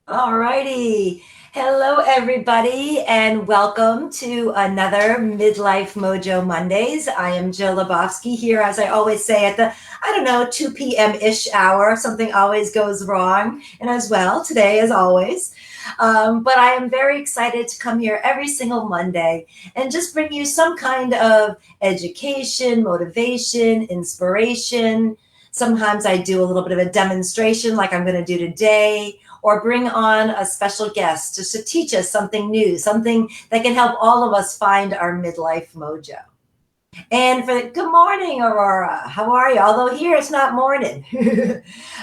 All righty. Hello, everybody, and welcome to another Midlife Mojo Mondays. I am Jill Lebofsky here, as I always say, at the, 2 p.m.-ish hour. Something always goes wrong. And as well, today, as always. But I am very excited to come here every single Monday and just bring you some kind of education, motivation, inspiration. Sometimes I do a little bit of a demonstration like I'm going to do today, or bring on a special guest just to teach us something new, something that can help all of us find our midlife mojo. And for good morning, Aurora. How are you? Although here it's not morning.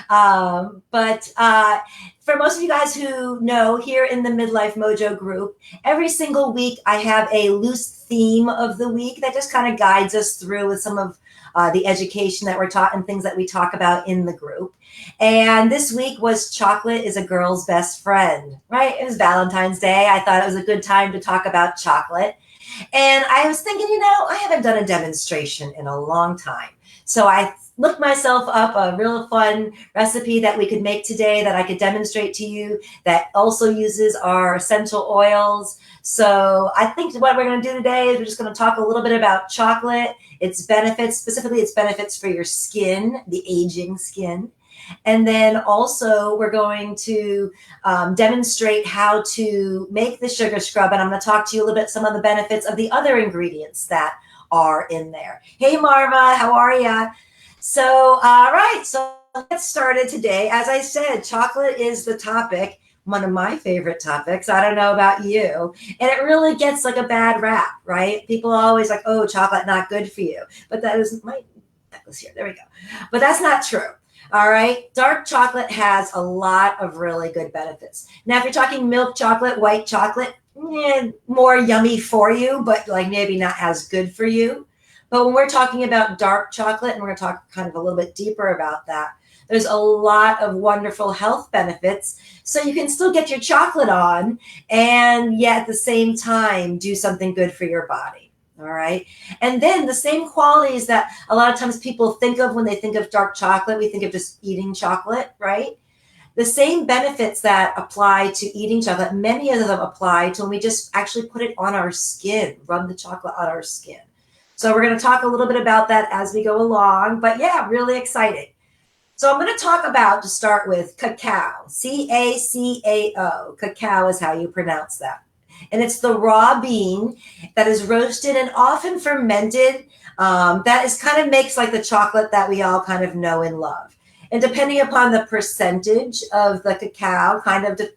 But for most of you guys who know, here in the Midlife Mojo group, every single week I have a loose theme of the week that just kind of guides us through with some of the education that we're taught and things that we talk about in the group. And this week was chocolate is a girl's best friend, right? It was Valentine's Day. I thought it was a good time to talk about chocolate. And I was thinking, I haven't done a demonstration in a long time. So I looked myself up a real fun recipe that we could make today that I could demonstrate to you that also uses our essential oils. So I think what we're going to do today is we're just going to talk a little bit about chocolate, its benefits, specifically its benefits for your skin, the aging skin. And then also we're going to demonstrate how to make the sugar scrub. And I'm going to talk to you a little bit some of the benefits of the other ingredients that are in there. Hey, Marva, how are you? So, all right. So let's get started today. As I said, chocolate is the topic, one of my favorite topics. I don't know about you. And it really gets like a bad rap, right? People are always like, oh, chocolate, not good for you. But that is my necklace here. There we go. But that's not true. All right. Dark chocolate has a lot of really good benefits. Now, if you're talking milk chocolate, white chocolate, more yummy for you, but like maybe not as good for you. But when we're talking about dark chocolate, and we're going to talk kind of a little bit deeper about that, there's a lot of wonderful health benefits. So you can still get your chocolate on and yet at the same time do something good for your body. All right. And then the same qualities that a lot of times people think of when they think of dark chocolate, we think of just eating chocolate, right? The same benefits that apply to eating chocolate, many of them apply to when we just actually put it on our skin, rub the chocolate on our skin. So we're going to talk a little bit about that as we go along. But yeah, really exciting. So I'm going to talk about, to start with, cacao, Cacao. Cacao is how you pronounce that. And it's the raw bean that is roasted and often fermented. That is kind of makes like the chocolate that we all kind of know and love. And depending upon the percentage of the cacao,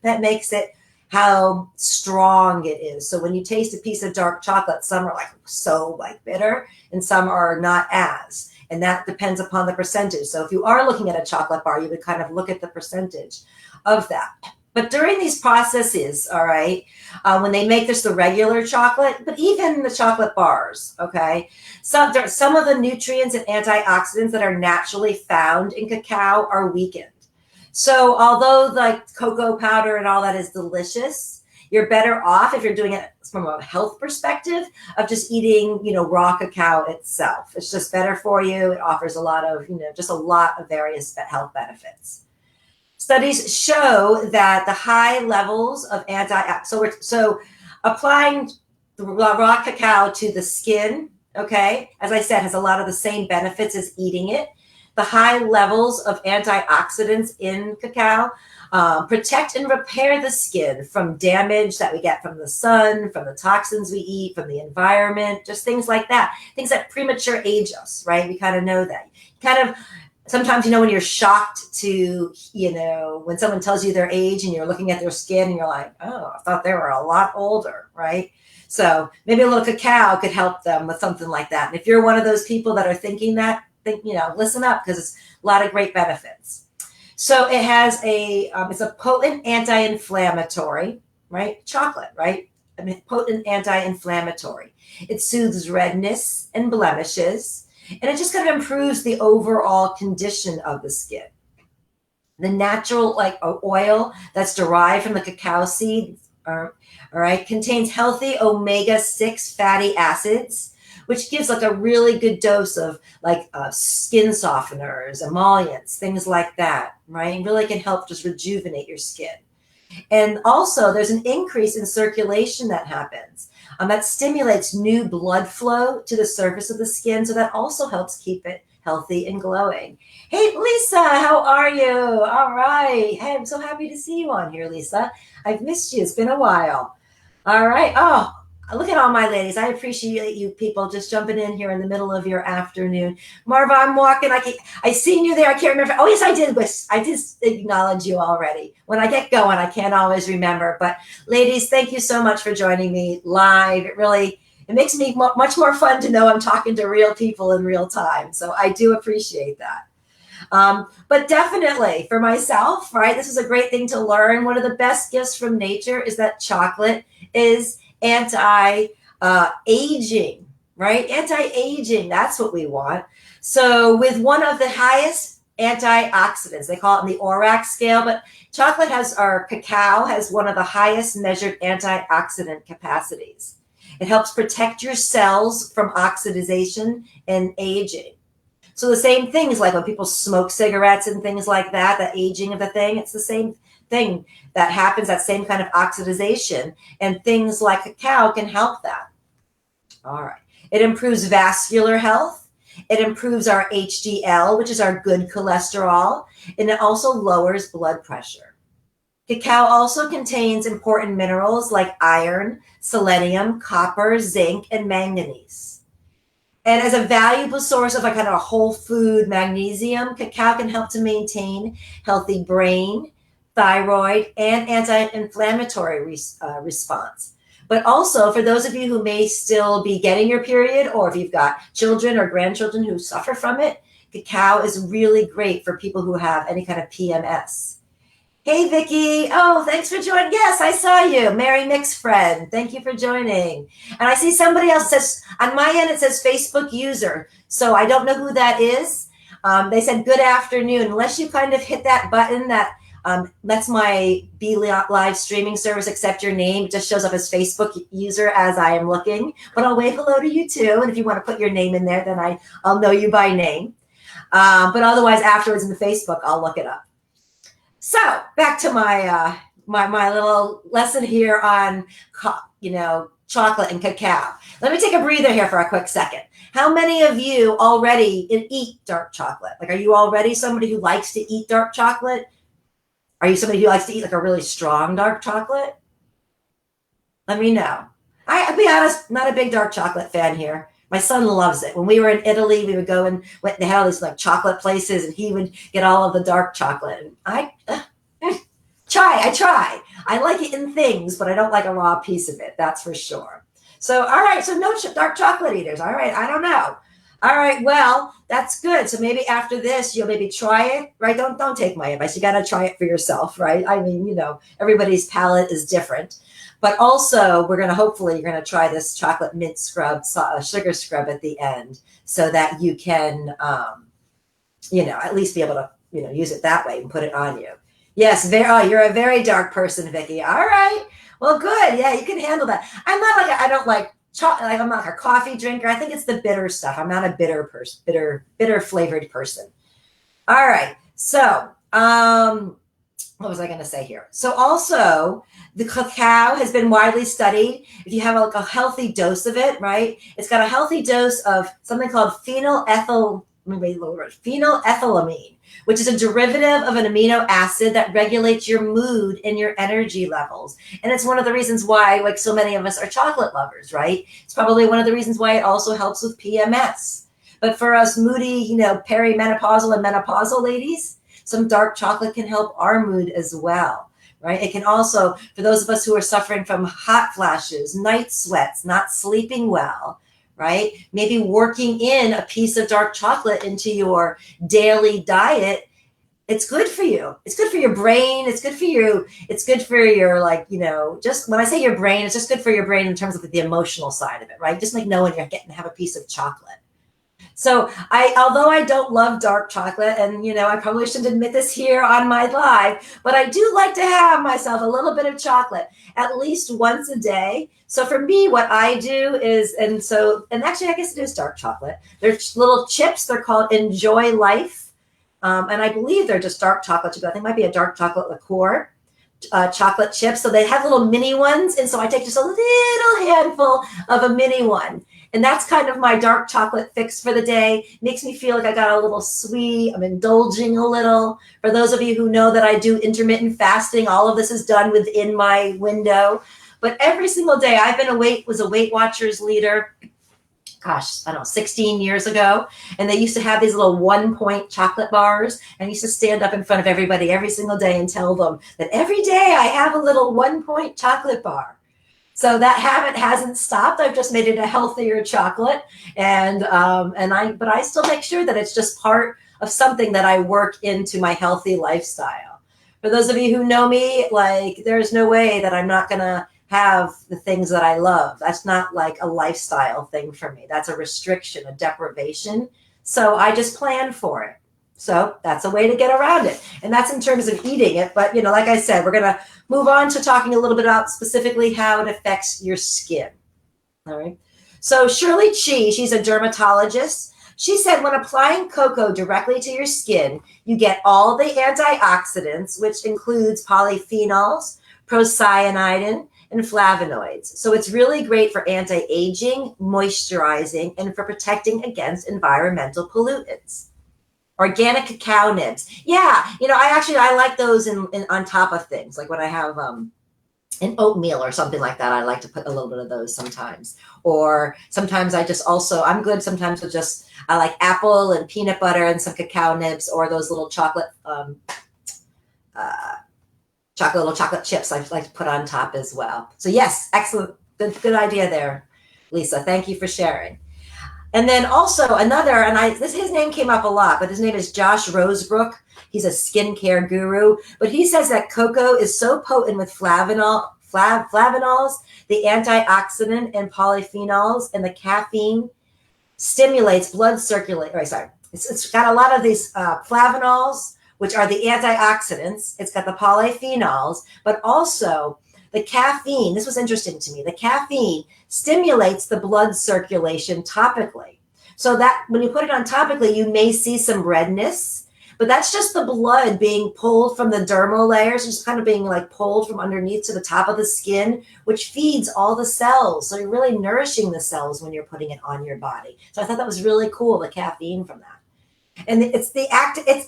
that makes it how strong it is. So when you taste a piece of dark chocolate, some are like bitter and some are not as. And that depends upon the percentage. So if you are looking at a chocolate bar, you would kind of look at the percentage of that. But during these processes, all right, when they make this the regular chocolate, but even the chocolate bars, okay, some of the nutrients and antioxidants that are naturally found in cacao are weakened. So although like cocoa powder and all that is delicious, you're better off if you're doing it from a health perspective of just eating, raw cacao itself. It's just better for you. It offers a lot of, just a lot of various health benefits. Studies show that the high levels of so applying the raw cacao to the skin, okay, as I said, has a lot of the same benefits as eating it. The high levels of antioxidants in cacao protect and repair the skin from damage that we get from the sun, from the toxins we eat, from the environment, just things like that. Things that premature age us, right? We kind of know that. Sometimes, when you're shocked to, when someone tells you their age and you're looking at their skin and you're like, oh, I thought they were a lot older, right? So maybe a little cacao could help them with something like that. And if you're one of those people that are thinking that, listen up, because it's a lot of great benefits. So it has it's a potent anti-inflammatory, right? Chocolate, right? Potent anti-inflammatory. It soothes redness and blemishes. And it just kind of improves the overall condition of the skin. The natural oil that's derived from the cacao seeds, all right, contains healthy omega-6 fatty acids, which gives like a really good dose of like skin softeners, emollients, things like that, right? And really can help just rejuvenate your skin. And also, there's an increase in circulation that happens. That stimulates new blood flow to the surface of the skin, so that also helps keep it healthy and glowing. Hey, Lisa, how are you? All right. Hey, I'm so happy to see you on here, Lisa. I've missed you. It's been a while. All right. Oh, look at all my ladies. I appreciate you people just jumping in here in the middle of your afternoon. Marva, I'm walking. I seen you there. I can't remember. Oh, yes, I did. I did acknowledge you already. When I get going, I can't always remember. But ladies, thank you so much for joining me live. It makes me much more fun to know I'm talking to real people in real time. So I do appreciate that. But definitely for myself, right, this is a great thing to learn. One of the best gifts from nature is that chocolate is anti-aging, right? Anti-aging, that's what we want. So with one of the highest antioxidants, they call it in the ORAC scale, but cacao has one of the highest measured antioxidant capacities. It helps protect your cells from oxidization and aging. So the same things like when people smoke cigarettes and things like that, the aging of the thing, it's the same thing that happens, that same kind of oxidization. And things like cacao can help that. All right. It improves vascular health. It improves our HDL, which is our good cholesterol. And it also lowers blood pressure. Cacao also contains important minerals like iron, selenium, copper, zinc, and manganese. And as a valuable source of a kind of a whole food magnesium, cacao can help to maintain healthy brain, thyroid, and anti-inflammatory response. But also for those of you who may still be getting your period, or if you've got children or grandchildren who suffer from it, cacao is really great for people who have any kind of PMS. Hey, Vicki. Oh, thanks for joining. Yes, I saw you. Mary Mick's friend. Thank you for joining. And I see somebody else says, on my end, it says Facebook user. So I don't know who that is. They said, good afternoon. Unless you kind of hit that button that lets my Be Live streaming service accept your name. It just shows up as Facebook user as I am looking. But I'll wave hello to you too. And if you want to put your name in there, then I'll know you by name. But otherwise, afterwards in the Facebook, I'll look it up. So back to my my little lesson here on chocolate and cacao. Let me take a breather here for a quick second. How many of you already eat dark chocolate? Like, are you already somebody who likes to eat dark chocolate? Are you somebody who likes to eat like a really strong dark chocolate? Let me know. I'll be honest, not a big dark chocolate fan here. My son loves it. When we were in Italy, we would go and they had all these like chocolate places, and he would get all of the dark chocolate. And I try. I like it in things, but I don't like a raw piece of it. That's for sure. So, all right. So no dark chocolate eaters. All right. I don't know. All right. Well, that's good. So maybe after this, you'll maybe try it, right? Don't take my advice. You got to try it for yourself, right? I mean, everybody's palate is different. But also, you're going to try this chocolate mint scrub, sugar scrub at the end, so that you can, at least be able to, use it that way and put it on you. Yes, you're a very dark person, Vicki. All right, well, good. Yeah, you can handle that. I'm not like a coffee drinker. I think it's the bitter stuff. I'm not a bitter flavored person. All right, so what was I going to say here? So also, the cacao has been widely studied. If you have a healthy dose of it, right? It's got a healthy dose of something called phenylethylamine, which is a derivative of an amino acid that regulates your mood and your energy levels. And it's one of the reasons why, like, so many of us are chocolate lovers, right? It's probably one of the reasons why it also helps with PMS. But for us moody, perimenopausal and menopausal ladies, some dark chocolate can help our mood as well, right? It can also, for those of us who are suffering from hot flashes, night sweats, not sleeping well, right? Maybe working in a piece of dark chocolate into your daily diet. It's good for you. It's good for your brain. It's good for you. It's good for your, just when I say your brain, it's just good for your brain in terms of the emotional side of it, right? Just like knowing you're getting to have a piece of chocolate. So although I don't love dark chocolate, and I probably shouldn't admit this here on my live, but I do like to have myself a little bit of chocolate at least once a day. So for me, what I do is, and actually, I guess it is dark chocolate. They're little chips. They're called Enjoy Life, and I believe they're just dark chocolate too. I think it might be a dark chocolate liqueur. Chocolate chips. So they have little mini ones. And so I take just a little handful of a mini one. And that's kind of my dark chocolate fix for the day. Makes me feel like I got a little sweet. I'm indulging a little. For those of you who know that I do intermittent fasting, all of this is done within my window. But every single day, was a Weight Watchers leader. Gosh, I don't know, 16 years ago. And they used to have these little 1-point chocolate bars. And I used to stand up in front of everybody every single day and tell them that every day I have a little 1-point chocolate bar. So that habit hasn't stopped. I've just made it a healthier chocolate. But I still make sure that it's just part of something that I work into my healthy lifestyle. For those of you who know me, like, there's no way that I'm not going to have the things that I love. That's not like a lifestyle thing for me. That's a restriction, a deprivation. So I just plan for it. So that's a way to get around it. And that's in terms of eating it. But, like I said, we're going to move on to talking a little bit about specifically how it affects your skin. All right. So Shirley Chi, she's a dermatologist. She said when applying cocoa directly to your skin, you get all the antioxidants, which includes polyphenols, procyanidin, and flavonoids. So it's really great for anti-aging, moisturizing, and for protecting against environmental pollutants. Organic cacao nibs. Yeah, I like those in on top of things. Like when I have an oatmeal or something like that, I like to put a little bit of those sometimes. Or sometimes I'm good sometimes with I like apple and peanut butter and some cacao nibs, or those little chocolate chocolate chips I like to put on top as well. So yes, excellent. Good idea there, Lisa. Thank you for sharing. And then also another, his name came up a lot, but his name is Josh Rosebrook. He's a skincare guru, but he says that cocoa is so potent with flavonols, the antioxidant and polyphenols, and the caffeine stimulates blood circulation. It's got a lot of these flavonols, which are the antioxidants. It's got the polyphenols, but also the caffeine. This was interesting to me. The caffeine stimulates the blood circulation topically. So that when you put it on topically, you may see some redness, but that's just the blood being pulled from the dermal layers, just kind of being like pulled from underneath to the top of the skin, which feeds all the cells. So you're really nourishing the cells when you're putting it on your body. So I thought that was really cool, the caffeine from that. And it's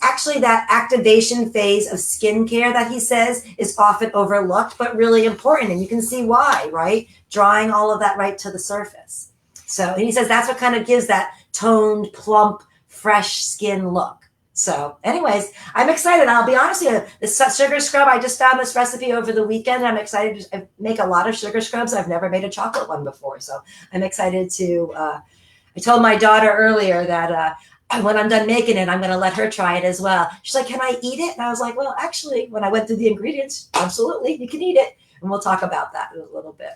actually that activation phase of skincare that he says is often overlooked, but really important. And you can see why, right? Drawing all of that right to the surface. So he says that's what kind of gives that toned, plump, fresh skin look. So anyways, I'm excited. I'll be honest with you, this sugar scrub, I just found this recipe over the weekend. I'm excited to make a lot of sugar scrubs. I've never made a chocolate one before. So I'm excited to, I told my daughter earlier that, when I'm done making it, I'm going to let her try it as well. She's like, can I eat it? And I was like, well, actually, when I went through the ingredients, absolutely, you can eat it. And we'll talk about that in a little bit.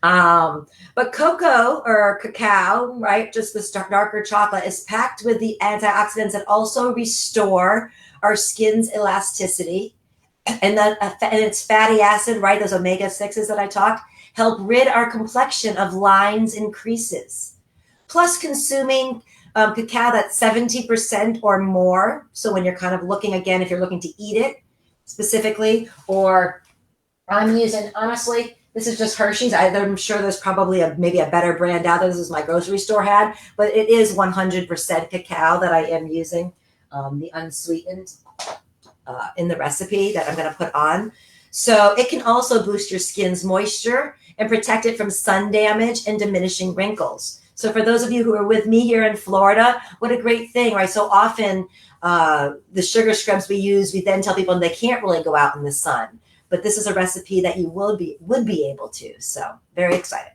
But cocoa or cacao, right, just this darker chocolate, is packed with the antioxidants that also restore our skin's elasticity. And its fatty acid, right, those omega-6s that I talked, help rid our complexion of lines and creases. Plus consuming cacao that's 70% or more. So when you're kind of looking, again, if you're looking to eat it specifically, or I'm using, honestly, this is just Hershey's. I'm sure there's probably maybe a better brand out there. This is my grocery store had, but it is 100% cacao that I am using, the unsweetened in the recipe that I'm going to put on. So it can also boost your skin's moisture and protect it from sun damage and diminishing wrinkles. So for those of you who are with me here in Florida, what a great thing, right? So often the sugar scrubs we use, we then tell people they can't really go out in the sun. But this is a recipe that you would be able to. So very excited.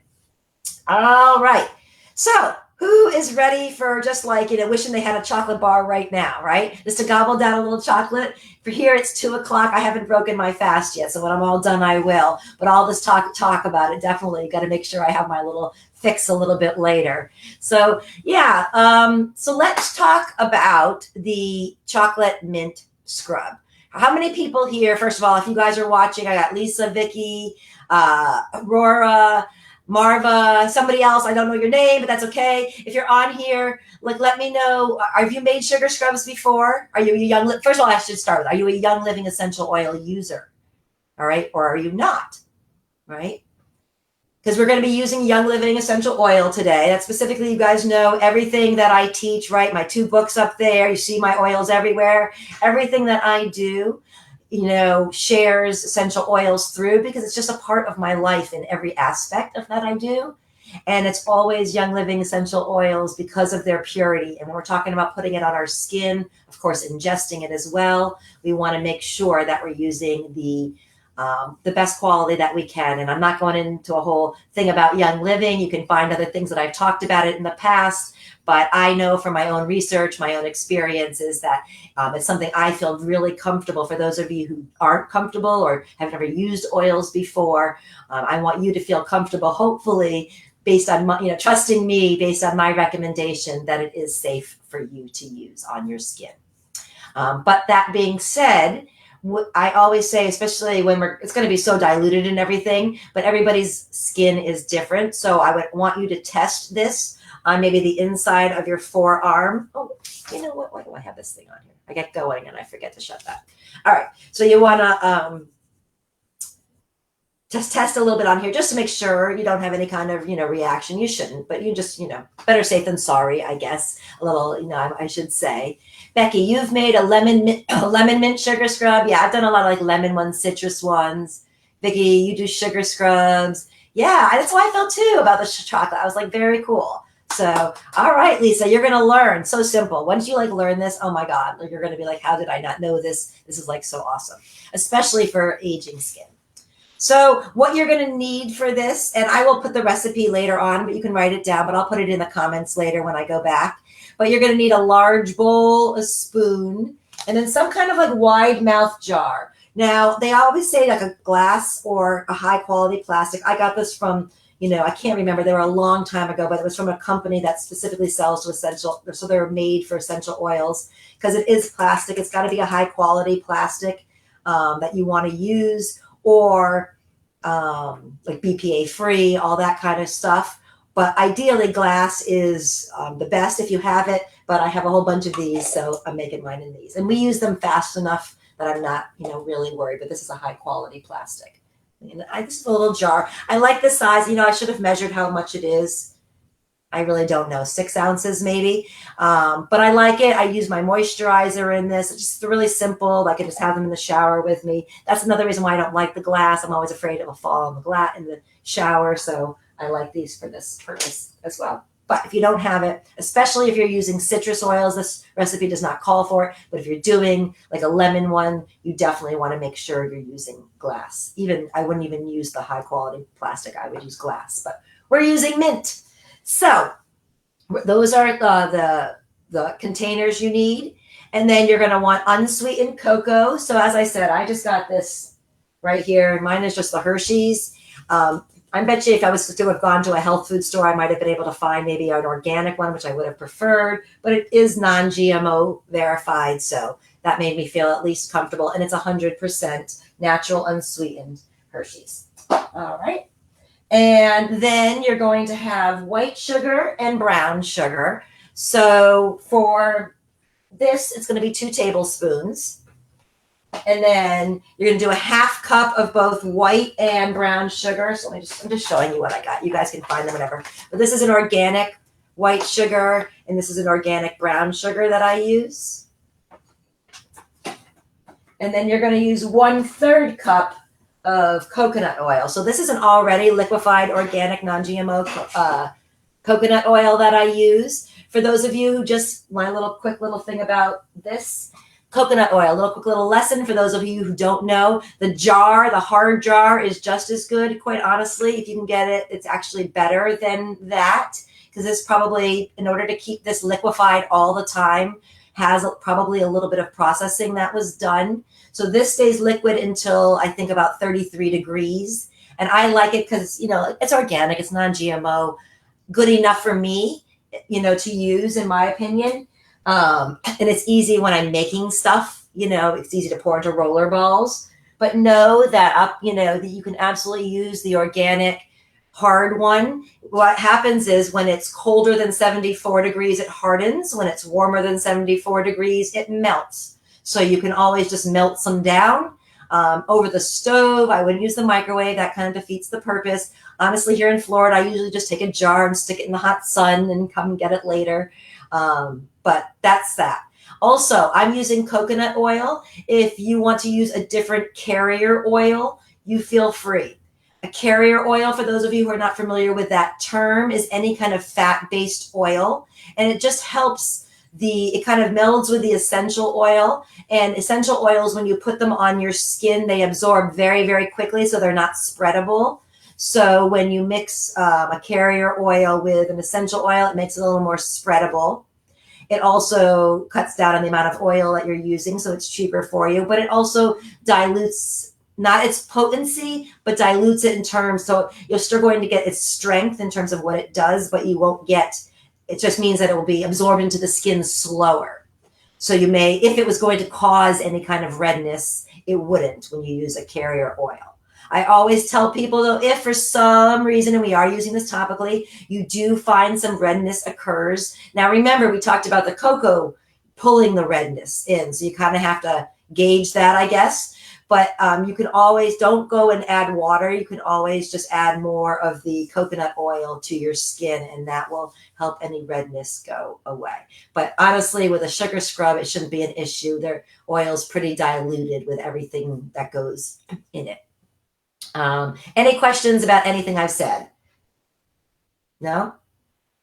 All right. So Who is ready for just like, wishing they had a chocolate bar right now, right? Just to gobble down a little chocolate. For here, it's 2 o'clock. I haven't broken my fast yet. So when I'm all done, I will. But all this talk about it, definitely got to make sure I have my little fix a little bit later. So yeah, so let's talk about the chocolate mint scrub. How many people here, first of all, if you guys are watching, I got Lisa, Vicky, Aurora, Marva, somebody else, I don't know your name, but that's okay. If you're on here, like, let me know. Have you made sugar scrubs before? Are you a young, first of all, I should start with, are you a Young Living essential oil user? All right. Or are you not? Right. Because we're going to be using Young Living essential oil today. That's specifically, you guys know everything that I teach, right? My 2 books up there. You see my oils everywhere. Everything that I do, shares essential oils through, because it's just a part of my life in every aspect of that I do. And it's always Young Living essential oils because of their purity. And when we're talking about putting it on our skin, of course, ingesting it as well, we want to make sure that we're using the best quality that we can. And I'm not going into a whole thing about Young Living. You can find other things that I've talked about it in the past. But I know from my own research, my own experiences, that it's something I feel really comfortable. For those of you who aren't comfortable or have never used oils before, I want you to feel comfortable, hopefully, based on my, trusting me, based on my recommendation, that it is safe for you to use on your skin. But that being said, I always say, especially when it's going to be so diluted in everything, but everybody's skin is different. So I would want you to test this on maybe the inside of your forearm. Oh, you know what? Why do I have this thing on here? I get going and I forget to shut that. All right. So you want to just test a little bit on here just to make sure you don't have any kind of, reaction. You shouldn't, but you just, better safe than sorry, I guess. A little, I should say. Becky, you've made a lemon mint sugar scrub. Yeah, I've done a lot of like lemon ones, citrus ones. Vicky, you do sugar scrubs. Yeah, that's how I felt too about the chocolate. I was like, very cool. So, all right, Lisa, you're going to learn. So simple. Once you learn this, oh my God, you're going to be like, how did I not know this? This is so awesome, especially for aging skin. So what you're going to need for this, and I will put the recipe later on, but you can write it down, but I'll put it in the comments later when I go back. But you're going to need a large bowl, a spoon, and then some kind of wide mouth jar. Now, they always say a glass or a high quality plastic. I got this from, I can't remember. They were a long time ago, but it was from a company that specifically sells to essential. So they were made for essential oils because it is plastic. It's got to be a high quality plastic that you want to use, or BPA free, all that kind of stuff. But ideally glass is the best if you have it, but I have a whole bunch of these, so I'm making mine in these. And we use them fast enough that I'm not, really worried, but this is a high quality plastic. And this is a little jar. I like the size. I should have measured how much it is. I really don't know, 6 ounces maybe. But I like it. I use my moisturizer in this. It's just really simple. I can just have them in the shower with me. That's another reason why I don't like the glass. I'm always afraid it will fall in the shower. So I like these for this purpose as well. But if you don't have it, especially if you're using citrus oils, this recipe does not call for it. But if you're doing a lemon one, you definitely want to make sure you're using glass. I wouldn't even use the high quality plastic. I would use glass, but we're using mint. So those are the containers you need. And then you're going to want unsweetened cocoa. So as I said, I just got this right here. Mine is just the Hershey's. I bet you if I was to have gone to a health food store, I might have been able to find maybe an organic one, which I would have preferred. But it is non-GMO verified. So that made me feel at least comfortable. And it's 100% natural, unsweetened Hershey's. All right. And then you're going to have white sugar and brown sugar. So for this, it's going to be 2 tablespoons. And then you're going to do a half cup of both white and brown sugar. So I'm just showing you what I got. You guys can find them, whatever. But this is an organic white sugar, and this is an organic brown sugar that I use. And then you're going to use 1/3 cup of coconut oil. So this is an already liquefied organic non-GMO coconut oil that I use. For those of you who just, my quick little thing about this, coconut oil, quick little lesson for those of you who don't know. The hard jar is just as good, quite honestly. If you can get it, it's actually better than that, because this probably, in order to keep this liquefied all the time, has probably a little bit of processing that was done. So this stays liquid until I think about 33 degrees. And I like it because, it's organic, it's non-GMO, good enough for me, to use, in my opinion. And it's easy when I'm making stuff, it's easy to pour into roller balls. But know that that you can absolutely use the organic hard one. What happens is when it's colder than 74 degrees, it hardens. When it's warmer than 74 degrees, it melts. So you can always just melt some down. Over the stove, I wouldn't use the microwave. That kind of defeats the purpose. Honestly, here in Florida, I usually just take a jar and stick it in the hot sun and come get it later. But that's that. Also, I'm using coconut oil. If you want to use a different carrier oil, you feel free. A carrier oil, for those of you who are not familiar with that term, is any kind of fat-based oil. And it just helps it kind of melds with the essential oil. And essential oils, when you put them on your skin, they absorb very, very quickly, so they're not spreadable. So when you mix a carrier oil with an essential oil, it makes it a little more spreadable. It also cuts down on the amount of oil that you're using, so it's cheaper for you. But it also dilutes, not its potency, but dilutes it in terms, so you're still going to get its strength in terms of what it does, but you won't get, it just means that it will be absorbed into the skin slower. So you may, if it was going to cause any kind of redness, it wouldn't when you use a carrier oil. I always tell people, though, if for some reason, and we are using this topically, you do find some redness occurs. Now, remember, we talked about the cocoa pulling the redness in. So you kind of have to gauge that, I guess. But you can always, don't go and add water. You can always just add more of the coconut oil to your skin, and that will help any redness go away. But honestly, with a sugar scrub, it shouldn't be an issue. Their oil's pretty diluted with everything that goes in it. Any questions about anything I've said? No?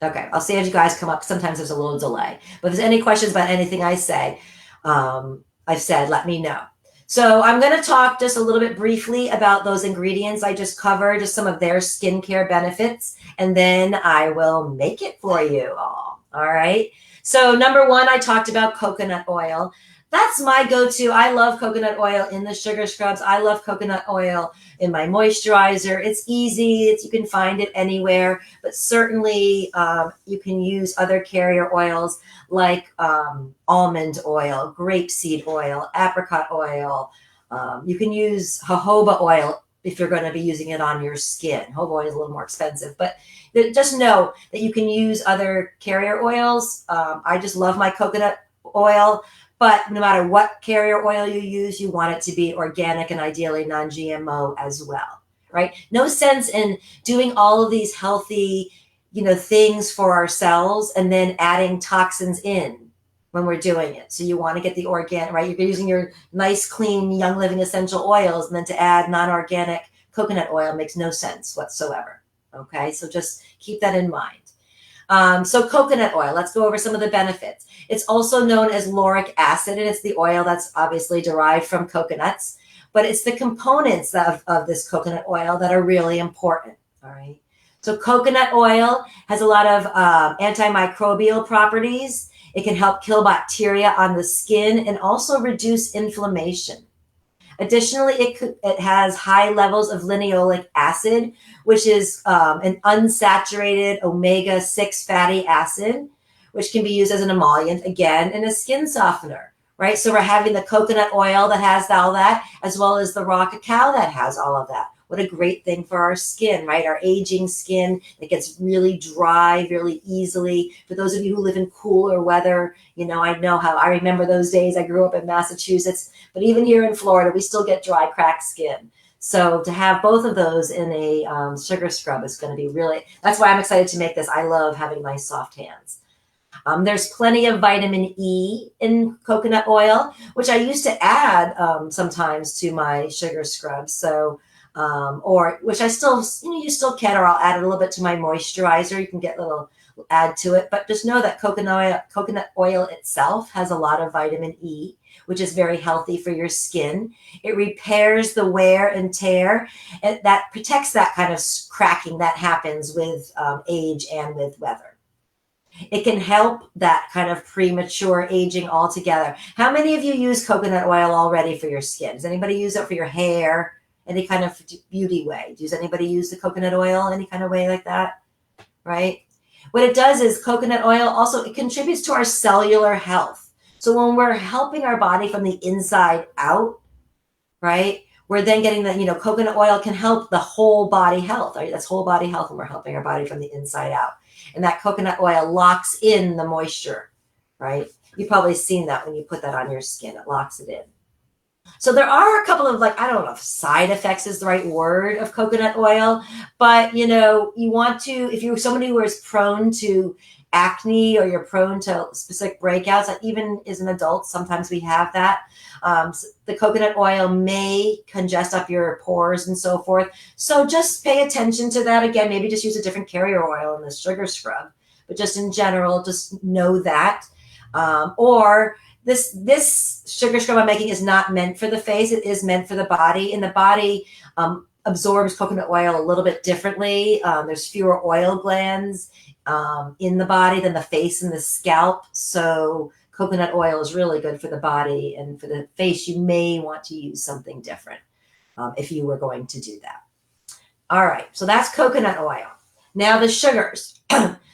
Okay, I'll see if you guys come up. Sometimes there's a little delay. But if there's any questions about anything I say, I've said, let me know. So I'm going to talk just a little bit briefly about those ingredients I just covered, just some of their skincare benefits, and then I will make it for you all. All right. So number one, I talked about coconut oil. That's my go-to. I love coconut oil in the sugar scrubs. I love coconut oil in my moisturizer. It's easy. You can find it anywhere, but certainly you can use other carrier oils like almond oil, grapeseed oil, apricot oil. You can use jojoba oil if you're going to be using it on your skin. Jojoba oil is a little more expensive, but just know that you can use other carrier oils. I just love my coconut oil. But no matter what carrier oil you use, you want it to be organic and ideally non-GMO as well, right? No sense in doing all of these healthy, things for ourselves and then adding toxins in when we're doing it. So you want to get the organic, right? You're using your nice, clean, Young Living essential oils, and then to add non-organic coconut oil makes no sense whatsoever, okay? So just keep that in mind. So coconut oil, let's go over some of the benefits. It's also known as lauric acid, and it's the oil that's obviously derived from coconuts, but it's the components of this coconut oil that are really important, all right? So coconut oil has a lot of antimicrobial properties. It can help kill bacteria on the skin and also reduce inflammation. Additionally, it has high levels of linoleic acid, which is an unsaturated omega-6 fatty acid, which can be used as an emollient, again, and a skin softener, right? So we're having the coconut oil that has all that, as well as the raw cacao that has all of that. What a great thing for our skin, right? Our aging skin that gets really dry really easily. For those of you who live in cooler weather, I know how I remember those days. I grew up in Massachusetts, but even here in Florida, we still get dry, cracked skin. So to have both of those in a sugar scrub is going to be that's why I'm excited to make this. I love having nice soft hands. There's plenty of vitamin E in coconut oil, which I used to add sometimes to my sugar scrubs. So which I still, you still can, or I'll add a little bit to my moisturizer. You can get a little add to it, but just know that coconut oil itself has a lot of vitamin E, which is very healthy for your skin. It repairs the wear and tear, and that protects that kind of cracking that happens with age and with weather. It can help that kind of premature aging altogether. How many of you use coconut oil already for your skin? Does anybody use it for your hair? Any kind of beauty way? Does anybody use the coconut oil any kind of way like that? Right? What it does is coconut oil also, it contributes to our cellular health. So when we're helping our body from the inside out, right? We're then getting the, coconut oil can help the whole body health. Right? That's whole body health when we're helping our body from the inside out. And that coconut oil locks in the moisture, right? You've probably seen that when you put that on your skin, it locks it in. So there are a couple of, I don't know if side effects is the right word of coconut oil, but you want to, if you're somebody who is prone to acne or you're prone to specific breakouts, like even as an adult, sometimes we have that. The coconut oil may congest up your pores and so forth. So just pay attention to that. Again, maybe just use a different carrier oil in the sugar scrub, but just in general, just know that. Or this sugar scrub I'm making is not meant for the face. It is meant for the body. And the body absorbs coconut oil a little bit differently. There's fewer oil glands in the body than the face and the scalp. So coconut oil is really good for the body. And for the face, you may want to use something different if you were going to do that. All right, so that's coconut oil. Now the sugars.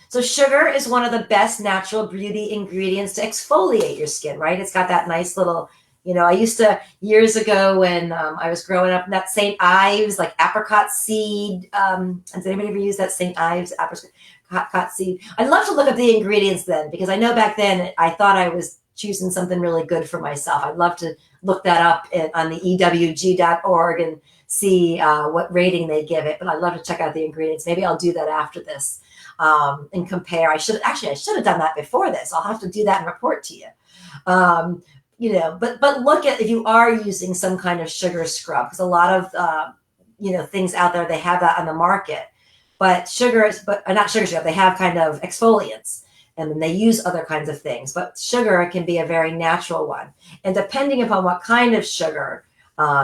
So sugar is one of the best natural beauty ingredients to exfoliate your skin, right? It's got that nice little, I used to, years ago when I was growing up, that St. Ives, like apricot seed. Has anybody ever used that St. Ives apricot seed? I'd love to look up the ingredients then, because I know back then I thought I was choosing something really good for myself. I'd love to look that up on the ewg.org and see what rating they give it. But I'd love to check out the ingredients. Maybe I'll do that after this. And compare. I should have done that before this. I'll have to do that and report to you. But look at if you are using some kind of sugar scrub, because a lot of things out there, they have that on the market. But not sugar scrub, they have kind of exfoliants, and then they use other kinds of things. But sugar can be a very natural one, and depending upon what kind of sugar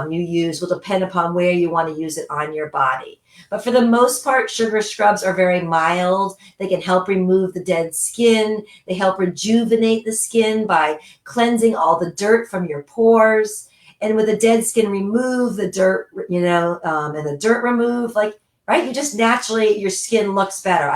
you use will depend upon where you want to use it on your body. But for the most part, sugar scrubs are very mild. They can help remove the dead skin. They help rejuvenate the skin by cleansing all the dirt from your pores. And with the dead skin removed, the dirt, and the dirt removed, right? You just naturally, your skin looks better.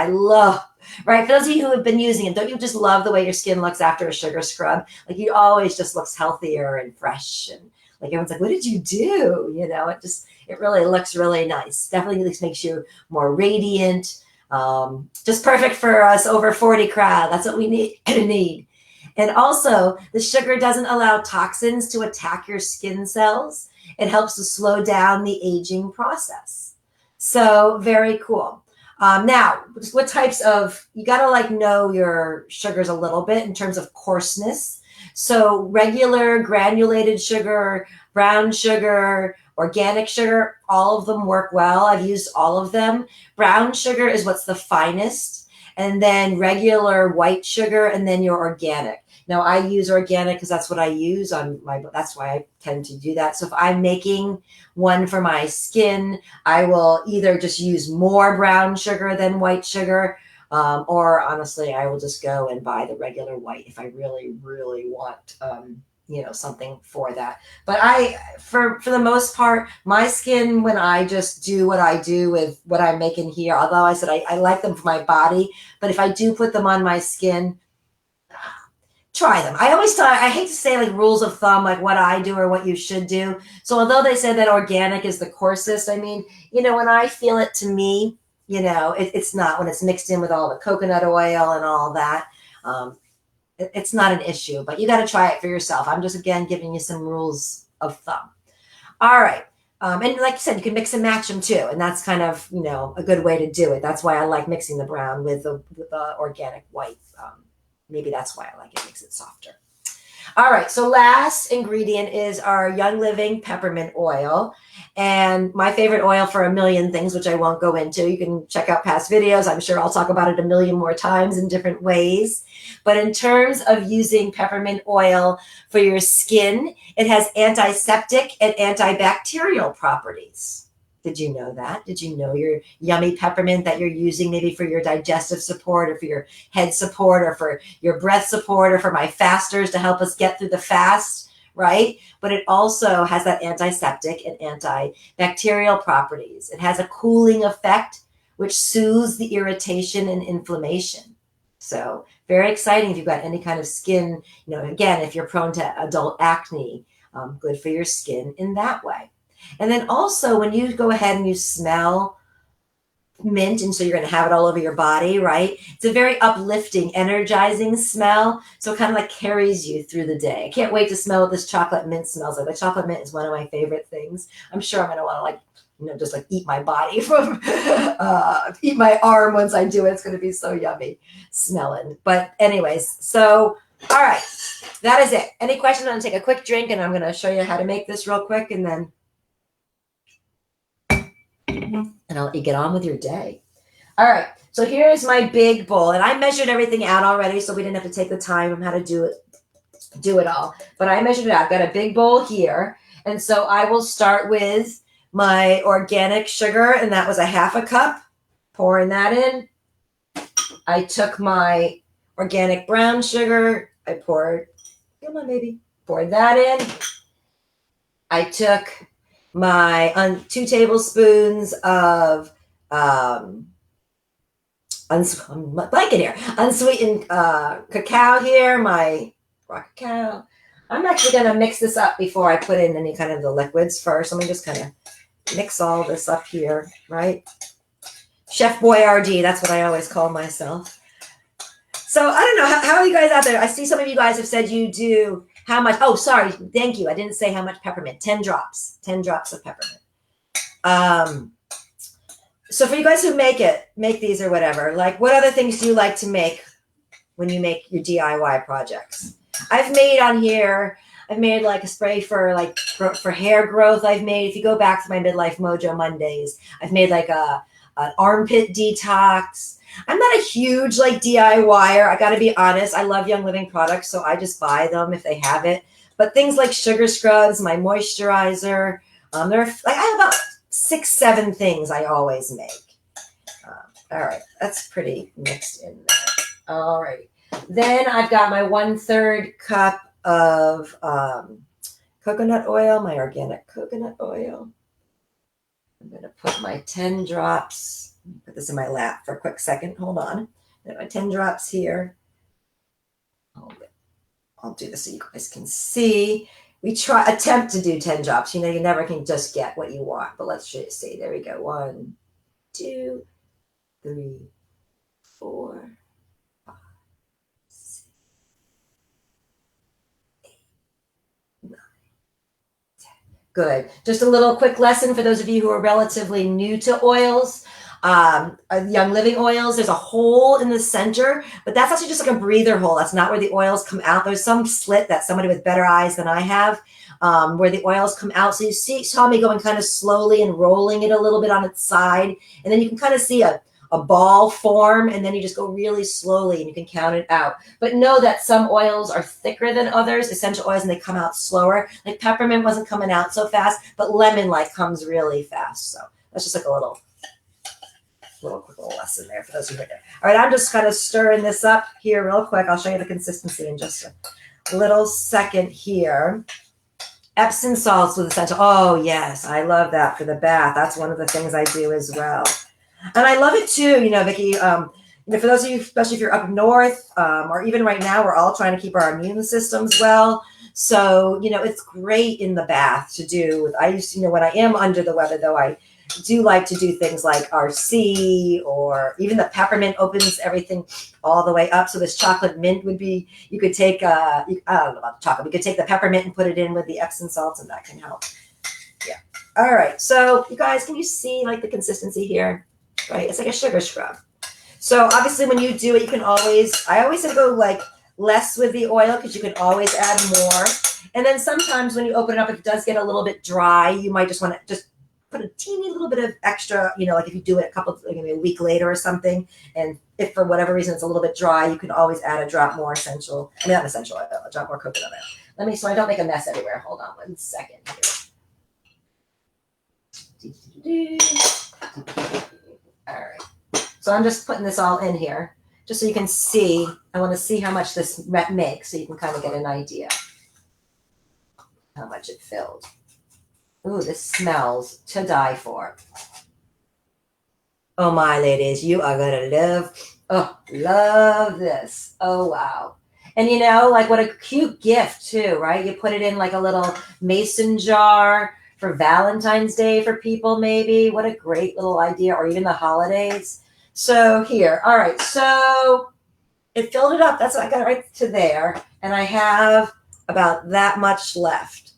Right? For those of you who have been using it, don't you just love the way your skin looks after a sugar scrub? You always just looks healthier and fresh, and everyone's like, what did you do? It really looks really nice. Definitely makes you more radiant. Just perfect for us over 40 crowd. That's what we need. And also, the sugar doesn't allow toxins to attack your skin cells. It helps to slow down the aging process. So very cool. Now, what types of, you got to know your sugars a little bit in terms of coarseness. So regular granulated sugar, brown sugar, organic sugar, all of them work well. I've used all of them. Brown sugar is what's the finest, and then regular white sugar, and then your organic. Now I use organic because that's what I use that's why I tend to do that. So if I'm making one for my skin, I will either just use more brown sugar than white sugar, or honestly, I will just go and buy the regular white if I really, really want, something for that. But for the most part, my skin, when I just do what I do with what I'm making here, although I said I like them for my body, but if I do put them on my skin, try them. I hate to say rules of thumb, what I do or what you should do. So although they said that organic is the coarsest, when I feel it, to me, it's not, when it's mixed in with all the coconut oil and all that. It's not an issue, but you got to try it for yourself. I'm just, again, giving you some rules of thumb. All right. And like you said, you can mix and match them too. And that's kind of, a good way to do it. That's why I like mixing the brown with the organic white. Maybe that's why I like it. Makes it softer. All right. So last ingredient is our Young Living peppermint oil. And my favorite oil for a million things, which I won't go into. You can check out past videos. I'm sure I'll talk about it a million more times in different ways. But in terms of using peppermint oil for your skin, it has antiseptic and antibacterial properties. Did you know that? Did you know your yummy peppermint that you're using maybe for your digestive support or for your head support or for your breath support or for my fasters to help us get through the fast, right? But it also has that antiseptic and antibacterial properties. It has a cooling effect, which soothes the irritation and inflammation. So very exciting if you've got any kind of skin, again, if you're prone to adult acne, good for your skin in that way. And then also when you go ahead and you smell mint, and so you're going to have it all over your body, right? It's a very uplifting, energizing smell. So it kind of like carries you through the day. I can't wait to smell what this chocolate mint smells like. The chocolate mint is one of my favorite things. I'm sure I'm going to want to just eat my body from, eat my arm once I do it. It's going to be so yummy smelling. But anyways, so, all right, that is it. Any questions? I'm going to take a quick drink and I'm going to show you how to make this real quick and then I'll let you get on with your day. All right, so here's my big bowl, and I measured everything out already, so we didn't have to take the time on how to do it all. But I measured it out. I've got a big bowl here, and so I will start with my organic sugar, and that was a half a cup. Pouring that in. I took my organic brown sugar. I poured. Come on, baby. Poured that in. I took my 2 tablespoons of I'm blanking here. Unsweetened cacao here, my raw cacao. I'm actually going to mix this up before I put in any kind of the liquids first. Let me just kind of mix all this up here, right? Chef Boyardee, that's what I always call myself. So I don't know, how are you guys out there? I see some of you guys have said you do how much? Oh, sorry. Thank you. I didn't say how much peppermint. 10 drops. 10 drops of peppermint. So for you guys who make these or whatever, what other things do you like to make when you make your DIY projects? I've made like a spray for for hair growth. if you go back to my Midlife Mojo Mondays, I've made like an armpit detox. I'm not a huge DIYer. I got to be honest. I love Young Living products, so I just buy them if they have it. But things like sugar scrubs, my moisturizer, I have about 6, 7 things I always make. All right, that's pretty mixed in there. All right. Then I've got my 1/3 cup of coconut oil, my organic coconut oil. I'm going to put my 10 drops. Put this in my lap for a quick second. Hold on. Got my 10 drops here. I'll do this so you guys can see. We attempt to do 10 drops. You never can just get what you want, but let's just see. There we go. 1, 2, 3, 4, 5, 6, 8, 9, 10. Good. Just a little quick lesson for those of you who are relatively new to oils. Young Living oils, there's a hole in the center, but that's actually just like a breather hole. That's not where the oils come out. There's some slit that somebody with better eyes than I have, where the oils come out. So you saw me going kind of slowly and rolling it a little bit on its side. And then you can kind of see a ball form, and then you just go really slowly and you can count it out. But know that some oils are thicker than others, essential oils, and they come out slower. Like peppermint wasn't coming out so fast, but lemon comes really fast. So that's just like a little quick lesson there for those who are there. All right, I'm just kind of stirring this up here real quick. I'll show you the consistency in just a little second here. Epsom salts with essential. Oh, yes, I love that for the bath. That's one of the things I do as well. And I love it too, Vicki. For those of you, especially if you're up north, or even right now, we're all trying to keep our immune systems well. So, it's great in the bath to do. I used to, when I am under the weather, though, I do like to do things like RC, or even the peppermint opens everything all the way up. So this chocolate mint would be, you could take, I don't know about the chocolate, we could take the peppermint and put it in with the Epsom salts, and that can help. Yeah. All right. So you guys, can you see the consistency here? Right. It's like a sugar scrub. So obviously when you do it, you can always, I always say to go less with the oil, because you can always add more. And then sometimes when you open it up, if it does get a little bit dry, you might just want to just put a teeny little bit of extra, if you do it a week later or something, and if for whatever reason it's a little bit dry, you can always add a drop more not essential oil, a drop more coconut oil. So I don't make a mess everywhere. Hold on 1 second here. All right. So I'm just putting this all in here just so you can see. I want to see how much this makes so you can kind of get an idea how much it filled. Ooh, this smells to die for. Oh my ladies, you are gonna love this. Oh wow. And you know, like what a cute gift too, right? You put it in like a little mason jar for Valentine's Day for people maybe. What a great little idea, or even the holidays. So here, all right, so it filled it up. That's what I got right to there. And I have about that much left.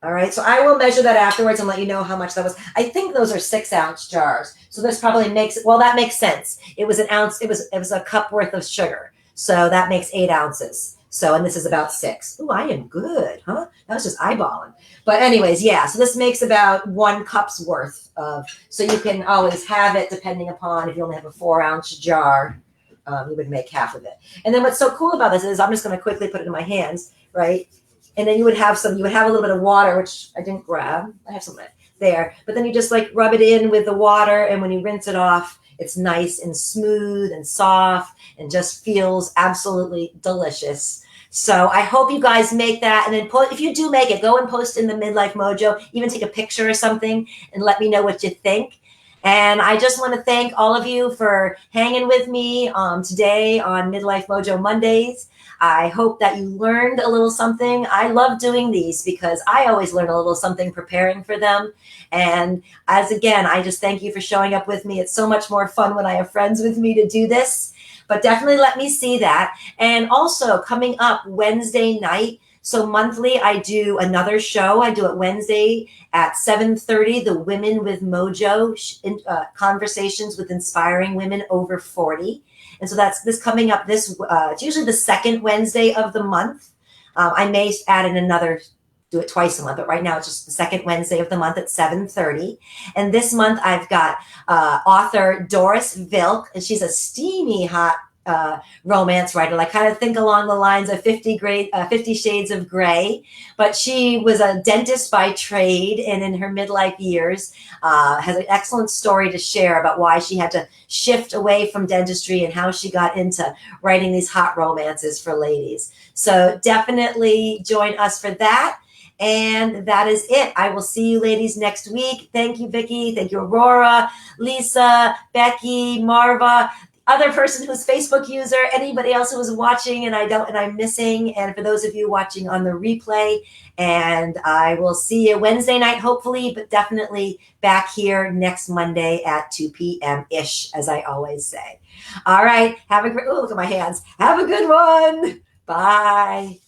All right, so I will measure that afterwards and let you know how much that was. I think those are 6-ounce jars. So this probably makes, well, that makes sense. It was an ounce, it was a cup worth of sugar. So that makes 8 ounces. So, and this is about 6. Ooh, I am good, huh? That was just eyeballing. But anyways, yeah, so this makes about 1 cup's worth of, so you can always have it depending upon if you only have a 4-ounce jar, you would make half of it. And then what's so cool about this is I'm just going to quickly put it in my hands, right? And then you would have a little bit of water, which I didn't grab. I have some there. But then you just like rub it in with the water. And when you rinse it off, it's nice and smooth and soft and just feels absolutely delicious. So I hope you guys make that. And then if you do make it, go and post in the Midlife Mojo, even take a picture or something and let me know what you think. And I just want to thank all of you for hanging with me today on Midlife Mojo Mondays. I hope that you learned a little something. I love doing these because I always learn a little something preparing for them. And again, I just thank you for showing up with me. It's so much more fun when I have friends with me to do this. But definitely let me see that. And also coming up Wednesday night, so monthly, I do another show. I do it Wednesday at 7:30, the Women with Mojo conversations with inspiring women over 40. And so that's this coming up it's usually the second Wednesday of the month. I may add in do it twice a month, but right now it's just the second Wednesday of the month at 7:30. And this month I've got author Doris Vilk, and she's a steamy hot romance writer. I kind of think along the lines of 50 Shades of Grey, but she was a dentist by trade, and in her midlife years has an excellent story to share about why she had to shift away from dentistry and how she got into writing these hot romances for ladies. So definitely join us for that. And that is it. I will see you ladies next week. Thank you, Vicki. Thank you, Aurora, Lisa, Becky, Marva, other person who's Facebook user, anybody else who was watching and I'm missing. And for those of you watching on the replay, and I will see you Wednesday night, hopefully, but definitely back here next Monday at 2 p.m.-ish, as I always say. All right. Have a great, look at my hands. Have a good one. Bye.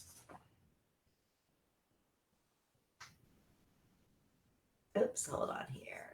Oops, hold on here.